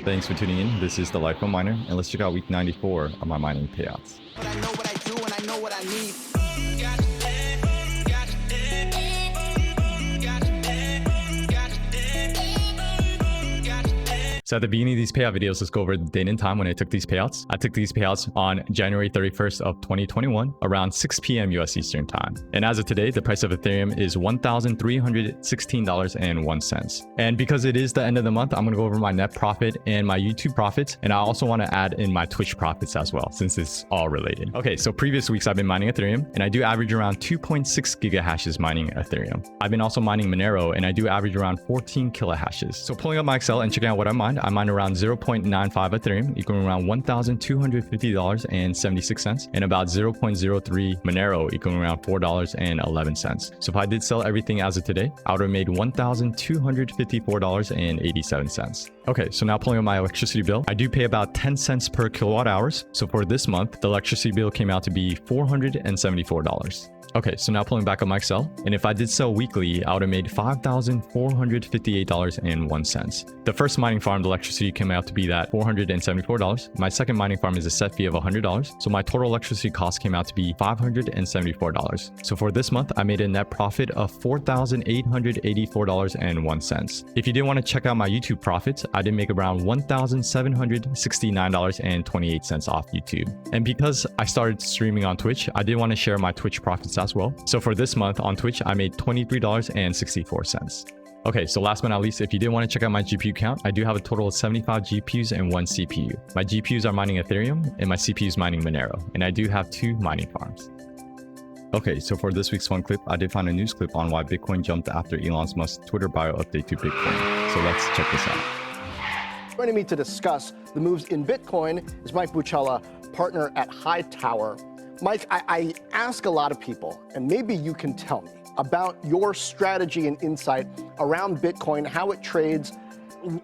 Thanks for tuning in. This is the Life of Miner, and let's check out week 94 of my mining payouts. I know what I do and I know what I need. So at the beginning of these payout videos, let's go over the date and time when I took these payouts. I took these payouts on January 31st of 2021, around 6 p.m. US Eastern time. And as of today, the price of Ethereum is $1,316.01. And because it is the end of the month, I'm going to go over my net profit and my YouTube profits. And I also want to add in my Twitch profits as well, since it's all related. Okay, so previous weeks I've been mining Ethereum, and I do average around 2.6 gigahashes mining Ethereum. I've been also mining Monero, and I do average around 14 kilohashes. So pulling up my Excel and checking out what I mined around 0.95 Ethereum, equaling around $1,250.76, and about 0.03 Monero, equaling around $4.11. So if I did sell everything as of today, I would have made $1,254.87. Okay, so now pulling up my electricity bill, I do pay about 10 cents per kilowatt hours. So for this month, the electricity bill came out to be $474. Okay, so now pulling back up my Excel, and if I did sell weekly, I would have made $5,458.01. The first mining farm, the electricity came out to be that $474. My second mining farm is a set fee of $100, so my total electricity cost came out to be $574. So for this month, I made a net profit of $4,884.01. If you didn't want to check out my YouTube profits, I did make around $1,769.28 off YouTube. And because I started streaming on Twitch, I did want to share my Twitch profits as well. So for this month on Twitch, I made $23.64. Okay, so last but not least, if you did want to check out my GPU count, I do have a total of 75 GPUs and 1 CPU. My GPUs are mining Ethereum and my CPU is mining Monero, and I do have 2 mining farms. Okay, so for this week's fun clip, I did find a news clip on why Bitcoin jumped after Elon Musk's Twitter bio update to Bitcoin. So let's check this out. Joining me to discuss the moves in Bitcoin is Mike Buchella, partner at Hightower. Mike, I ask a lot of people, and maybe you can tell me about your strategy and insight around Bitcoin, how it trades,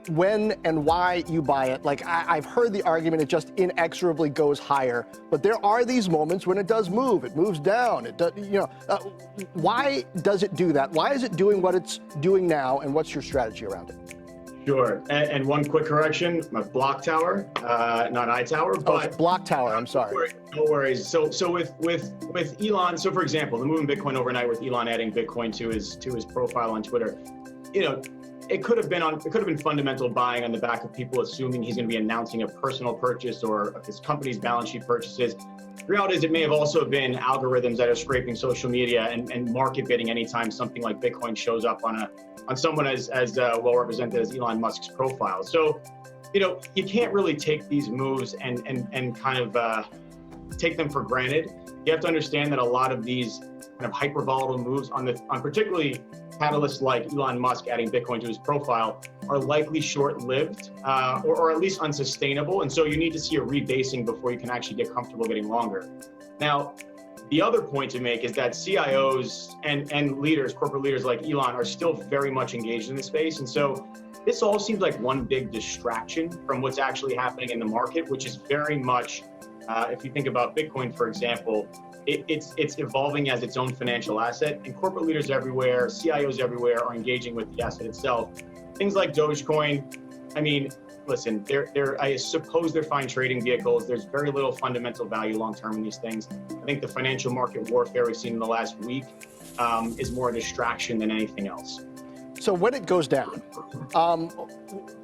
when and why you buy it. Like, I've heard the argument it just inexorably goes higher, but there are these moments when it does move. It moves down. It does, why does it do that? Why is it doing what it's doing now, and what's your strategy around it? Sure, and one quick correction, my Block Tower, not iTower, but it's Block Tower. I'm sorry. No worries. So with Elon, so for example, the move in Bitcoin overnight with Elon adding Bitcoin to his profile on Twitter, it could have been fundamental buying on the back of people assuming he's going to be announcing a personal purchase or of his company's balance sheet purchases. The reality is it may have also been algorithms that are scraping social media and market bidding anytime something like Bitcoin shows up on someone as well represented as Elon Musk's profile. So, you can't really take these moves and kind of take them for granted. You have to understand that a lot of these kind of hyper volatile moves on particularly catalysts like Elon Musk adding Bitcoin to his profile are likely short-lived or at least unsustainable. And so you need to see a rebasing before you can actually get comfortable getting longer. Now, the other point to make is that CIOs and leaders, corporate leaders like Elon, are still very much engaged in the space. And so this all seems like one big distraction from what's actually happening in the market, which is very much, if you think about Bitcoin, for example, it's evolving as its own financial asset, and corporate leaders everywhere, CIOs everywhere are engaging with the asset itself. Things like Dogecoin, I mean, listen, I suppose they're fine trading vehicles. There's very little fundamental value long-term in these things. I think the financial market warfare we've seen in the last week is more a distraction than anything else. So when it goes down,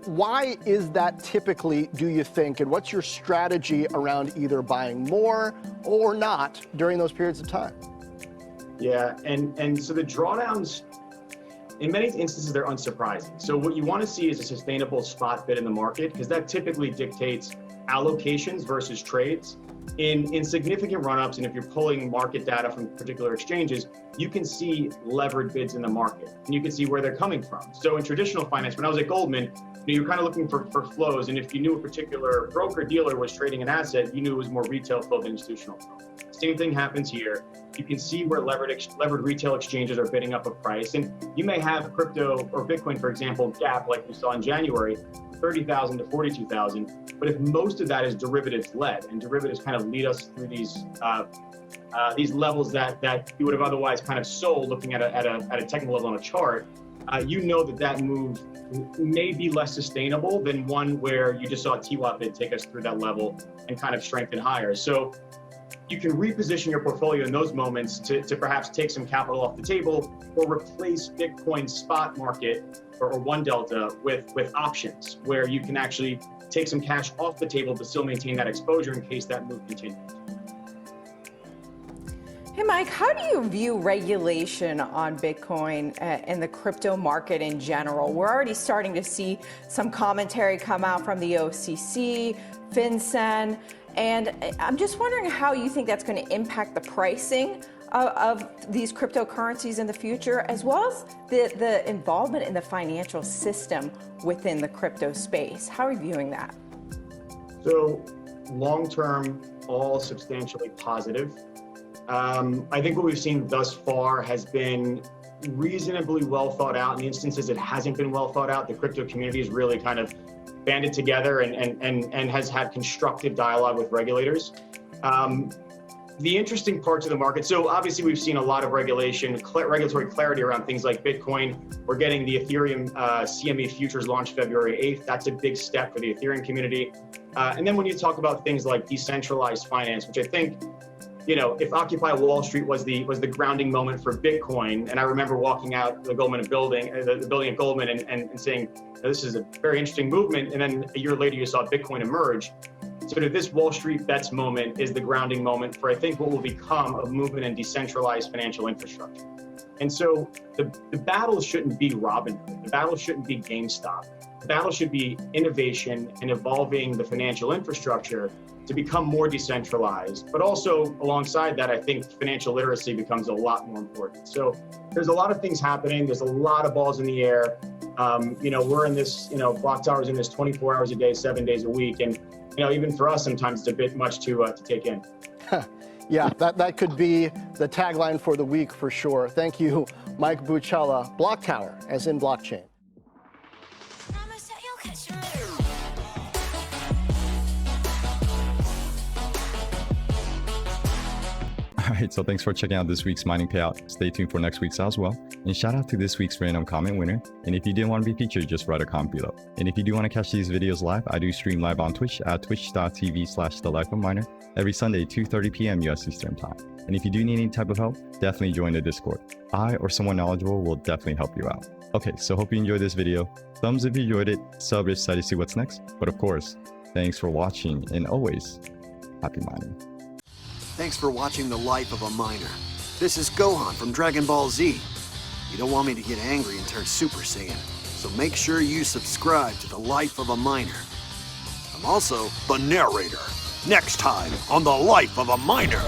why is that typically, do you think, and what's your strategy around either buying more or not during those periods of time? Yeah, and so the drawdowns, in many instances, they're unsurprising. So what you want to see is a sustainable spot bid in the market, because that typically dictates allocations versus trades. In significant run-ups, and if you're pulling market data from particular exchanges, you can see levered bids in the market, and you can see where they're coming from. So in traditional finance, when I was at Goldman, you're kind of looking for flows, and if you knew a particular broker-dealer was trading an asset, you knew it was more retail flow than institutional flow. Same thing happens here. You can see where levered retail exchanges are bidding up a price, and you may have crypto or Bitcoin, for example, gap like we saw in January, 30,000 to 42,000. But if most of that is derivatives led, and derivatives kind of lead us through these levels that you would have otherwise kind of sold looking at a technical level on a chart, you know that move may be less sustainable than one where you just saw TWAP bid take us through that level and kind of strengthen higher. So you can reposition your portfolio in those moments to perhaps take some capital off the table or replace Bitcoin's spot market or one delta with options where you can actually take some cash off the table but still maintain that exposure in case that move continues. Hey, Mike, how do you view regulation on Bitcoin and the crypto market in general? We're already starting to see some commentary come out from the OCC, FinCEN, and I'm just wondering how you think that's going to impact the pricing of these cryptocurrencies in the future, as well as the involvement in the financial system within the crypto space. How are you viewing that? So long-term, all substantially positive. I think what we've seen thus far has been reasonably well thought out. In the instances it hasn't been well thought out, the crypto community has really kind of banded together and has had constructive dialogue with regulators. The interesting parts of the market, so obviously we've seen a lot of regulatory clarity around things like Bitcoin. We're getting the Ethereum CME futures launched February 8th. That's a big step for the Ethereum community. And then when you talk about things like decentralized finance, which I think, you know, if Occupy Wall Street was the grounding moment for Bitcoin, and I remember walking out the Goldman building, the building at Goldman, and saying, this is a very interesting movement, and then a year later you saw Bitcoin emerge. So this Wall Street bets moment is the grounding moment for, I think, what will become a movement in decentralized financial infrastructure. And so the battle shouldn't be Robinhood. The battle shouldn't be GameStop. The battle should be innovation and evolving the financial infrastructure to become more decentralized. But also alongside that, I think financial literacy becomes a lot more important. So there's a lot of things happening. There's a lot of balls in the air. You know, we're in this, you know, Block Tower's in this 24 hours a day, 7 days a week. And, you know, even for us, sometimes it's a bit much to take in. Yeah, that could be the tagline for the week for sure. Thank you, Mike Buchela. Block Tower, as in blockchain. All right, so thanks for checking out this week's mining payout. Stay tuned for next week's as well. And shout out to this week's random comment winner. And if you didn't want to be featured, just write a comment below. And if you do want to catch these videos live, I do stream live on Twitch at twitch.tv/thelifeofaminer every Sunday, 2:30 p.m. US Eastern Time. And if you do need any type of help, definitely join the Discord. I or someone knowledgeable will definitely help you out. Okay, so hope you enjoyed this video. Thumbs if you enjoyed it, sub if excited to see what's next. But of course, thanks for watching, and always, happy mining. Thanks for watching The Life of a Miner. This is Gohan from Dragon Ball Z. You don't want me to get angry and turn Super Saiyan, so make sure you subscribe to The Life of a Miner. I'm also the narrator. Next time on The Life of a Miner.